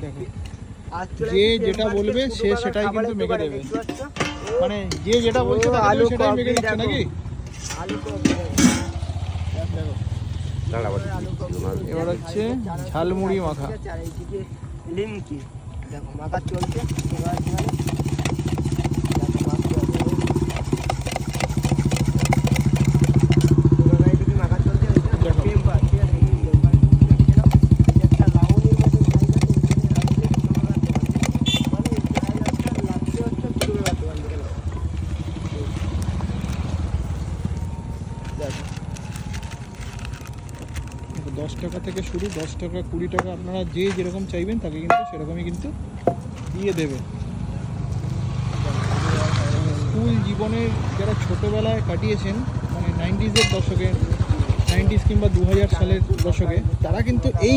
দেখো যে যেটা বলবে সে সেটাই কিন্তু মেখে দেবে, মানে যে যেটা বলছে তাকে সেটাই মেখে দিচ্ছে নাকি। এবার হচ্ছে ঝালমুড়ি মাখা। লিমকি দেখো মাখা চলছে। দেখো 10 টাকা থেকে শুরু, 10 টাকা 20 টাকা আপনারা যে যেরকম চাইবেন তাকে কিন্তু সেরকমই কিন্তু দিয়ে দেবে। স্কুল জীবনের যারা ছোটোবেলায় কাটিয়েছেন, মানে 90s দশকে, 90s কিংবা 2000 সালের দশকে, তারা কিন্তু এই